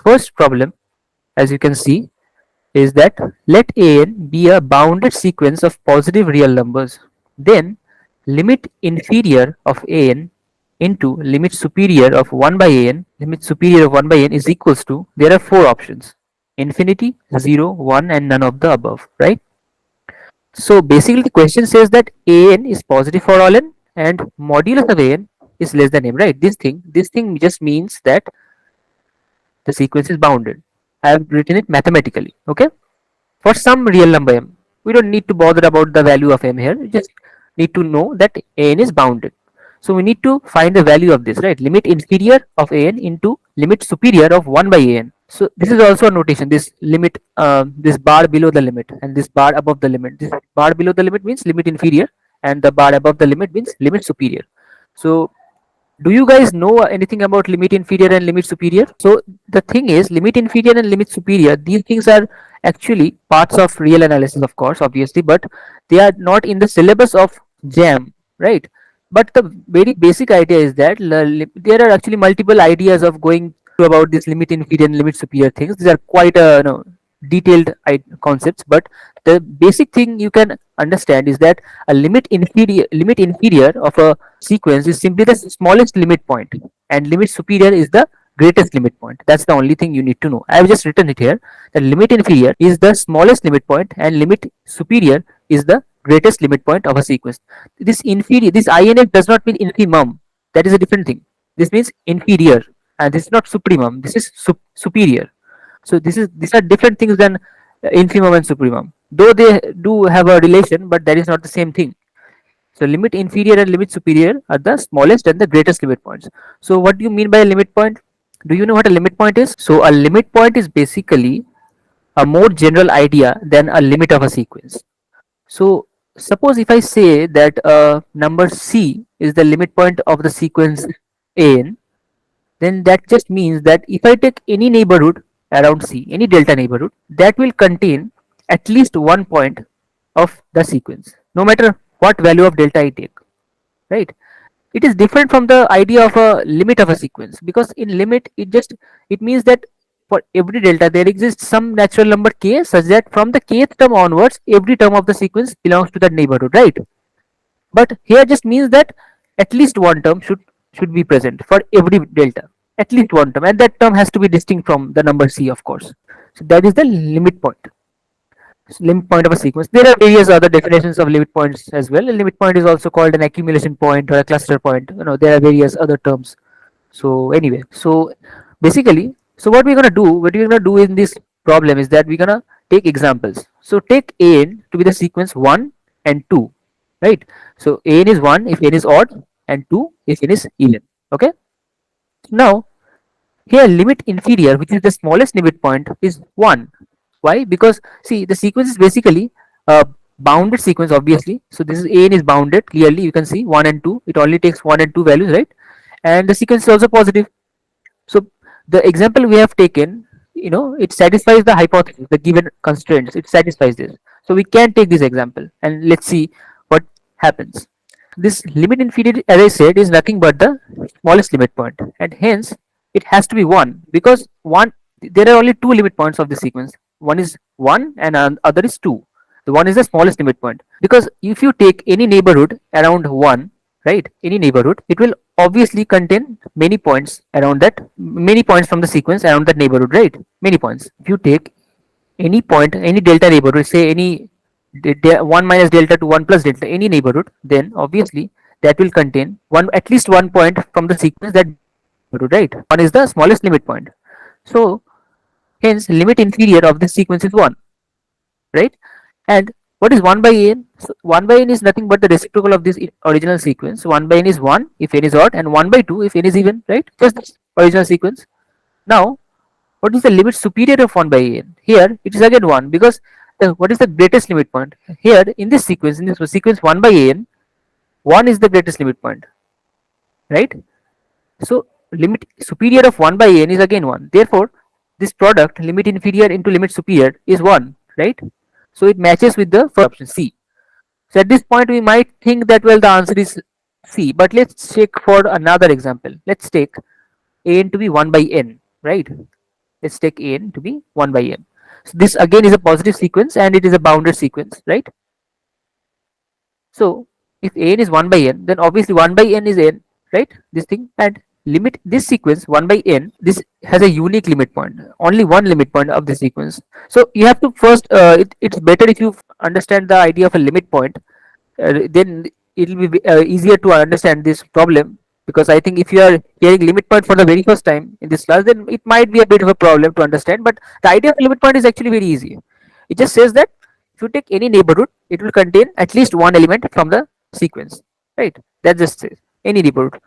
first problem, as you can see, is that let an be a bounded sequence of positive real numbers. Then limit inferior of an into limit superior of 1 by an, limit superior of 1 by n is equals to, there are four options: infinity, 0, 1, and none of the above, right? So basically the question says that an is positive for all n and modulus of an is less than m, right? This thing just means that the sequence is bounded. I have written it mathematically, okay? For some real number m. We don't need to bother about the value of m here. We just need to know that an is bounded. So we need to find the value of this, right? Limit inferior of an into limit superior of 1 by an. So this is also a notation. This limit, this bar below the limit and this bar above the limit. This bar below the limit means limit inferior, and the bar above the limit means limit superior. So do you guys know anything about limit inferior and limit superior? So the thing is, limit inferior and limit superior, these things are actually parts of real analysis, of course, obviously, but they are not in the syllabus of JAM, right? But the very basic idea is that there are actually multiple ideas of going through about this limit inferior and limit superior things. These are quite detailed concepts, but the basic thing you can understand is that a limit inferior of a sequence is simply the smallest limit point, and limit superior is the greatest limit point. That's the only thing you need to know. I have just written it here. The limit inferior is the smallest limit point and limit superior is the greatest limit point of a sequence. This inferior, this INF does not mean infimum. That is a different thing. This means inferior, and this is not supremum. This is superior. So these are different things than infimum and supremum. Though they do have a relation, but that is not the same thing. So limit inferior and limit superior are the smallest and the greatest limit points. So what do you mean by a limit point? Do you know what a limit point is? So a limit point is basically a more general idea than a limit of a sequence. So suppose if I say that number c is the limit point of the sequence an, then that just means that if I take any neighborhood around C, any delta neighborhood, that will contain at least one point of the sequence, no matter what value of delta I take, right? It is different from the idea of a limit of a sequence, because in limit it means that for every delta there exists some natural number k such that from the kth term onwards every term of the sequence belongs to that neighborhood, right? But here just means that at least one term should be present for every delta, at least one term, and that term has to be distinct from the number c, of course. So that is the limit point. Limit point of a sequence. There are various other definitions of limit points as well. A limit point is also called an accumulation point or a cluster point. There are various other terms. So anyway, so basically, so what we're gonna do in this problem is that we're gonna take examples. So take an to be the sequence 1 and 2, right? So an is 1 if n is odd and 2 if n is even. Okay. Now here limit inferior, which is the smallest limit point, is 1. Why? Because see, the sequence is basically a bounded sequence, obviously. So this is an is bounded, clearly you can see 1 and 2. It only takes 1 and 2 values, right? And the sequence is also positive. So the example we have taken, it satisfies the hypothesis, the given constraints. It satisfies this. So we can take this example and let's see what happens. This limit inferior, as I said, is nothing but the smallest limit point, and hence it has to be 1, because there are only two limit points of the sequence. One is 1 and other is 2. The 1 is the smallest limit point, because if you take any neighborhood around 1, right, any neighborhood, it will obviously contain many points around that, many points from the sequence around that neighborhood, right? Many points. If you take any point, any delta neighborhood, say any 1 minus delta to 1 plus delta, any neighborhood, then obviously that will contain at least one point from the sequence that neighborhood, right? 1 is the smallest limit point. So hence limit inferior of this sequence is 1, right? And what is 1 by n? So 1 by n is nothing but the reciprocal of this original sequence. 1 by n is 1 if n is odd, and 1 by 2 if n is even, right? Just this original sequence. Now what is the limit superior of 1 by n? Here it is again 1, because what is the greatest limit point? Here in this sequence 1 by n, 1 is the greatest limit point, right? So limit superior of 1 by n is again 1. Therefore this product limit inferior into limit superior is 1, right? So it matches with the first option, C. So at this point we might think that, well, the answer is C, but let's check for another example. Let's take an to be 1 by n, right? let's take an to be 1 by n. So this again is a positive sequence and it is a bounded sequence, right? So if an is 1 by n, then obviously 1 by n is n, right? This thing, and limit this sequence 1 by n. This has a unique limit point, only one limit point of the sequence. So you have to first. It's better if you understand the idea of a limit point. Then it will be easier to understand this problem. Because I think if you are hearing limit point for the very first time in this class, then it might be a bit of a problem to understand. But the idea of limit point is actually very easy. It just says that if you take any neighborhood, it will contain at least one element from the sequence, right? That just says any neighborhood.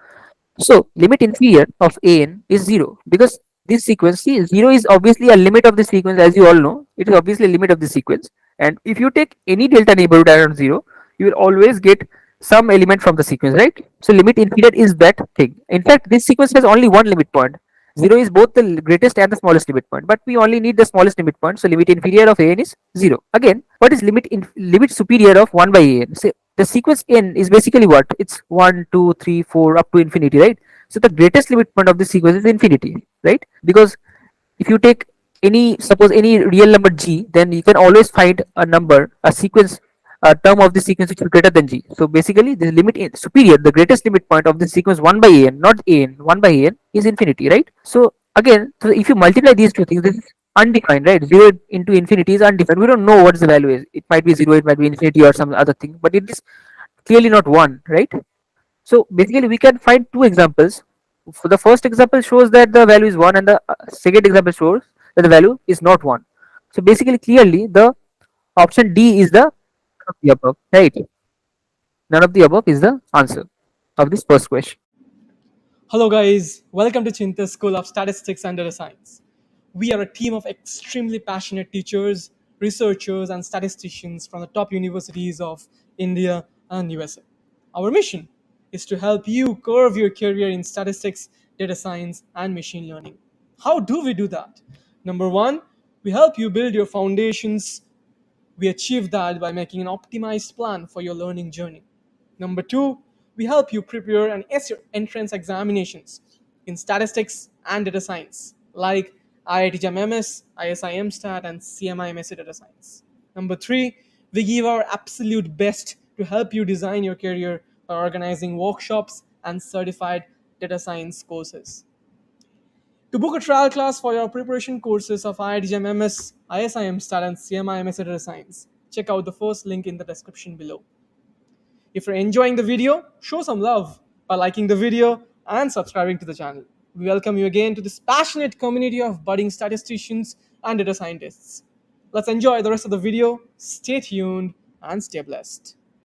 So limit inferior of an is 0 because this sequence, see, 0 is obviously a limit of the sequence, as you all know. It is obviously a limit of the sequence, and if you take any delta neighborhood around 0, you will always get some element from the sequence, right? So limit inferior is that thing. In fact, this sequence has only one limit point. 0 is both the greatest and the smallest limit point, but we only need the smallest limit point. So limit inferior of an is 0. Again, what is limit superior of 1 by an? So the sequence n is basically what? It's 1, 2, 3, 4 up to infinity, right? So the greatest limit point of this sequence is infinity, right? Because if you take any, suppose any real number g, then you can always find a number, a sequence, a term of the sequence which is greater than g. So basically the limit in superior, the greatest limit point of the sequence 1 by n, not an, 1 by n is infinity, right? So again, so if you multiply these two things, this is undefined, right? 0 into infinity is undefined. We don't know what the value is. It might be 0, it might be infinity or some other thing, but it is clearly not 1, right? So basically we can find two examples. For the first example shows that the value is 1, and the second example shows that the value is not 1. So basically clearly the option D is the none of the above, right? None of the above is the answer of this first question. Hello, guys. Welcome to Cheenta's School of Statistics and Data Science. We are a team of extremely passionate teachers, researchers, and statisticians from the top universities of India and USA. Our mission is to help you curve your career in statistics, data science, and machine learning. How do we do that? Number one, we help you build your foundations. We achieve that by making an optimized plan for your learning journey. Number two, we help you prepare and ace your entrance examinations in statistics and data science, like IIT MS, ISI MStat, and CMI MStat data science. Number three, we give our absolute best to help you design your career by organizing workshops and certified data science courses. To book a trial class for your preparation courses of IIT MS, ISI MStat, and CMI MSc Data Science, check out the first link in the description below. If you're enjoying the video, show some love by liking the video and subscribing to the channel. We welcome you again to this passionate community of budding statisticians and data scientists. Let's enjoy the rest of the video. Stay tuned and stay blessed.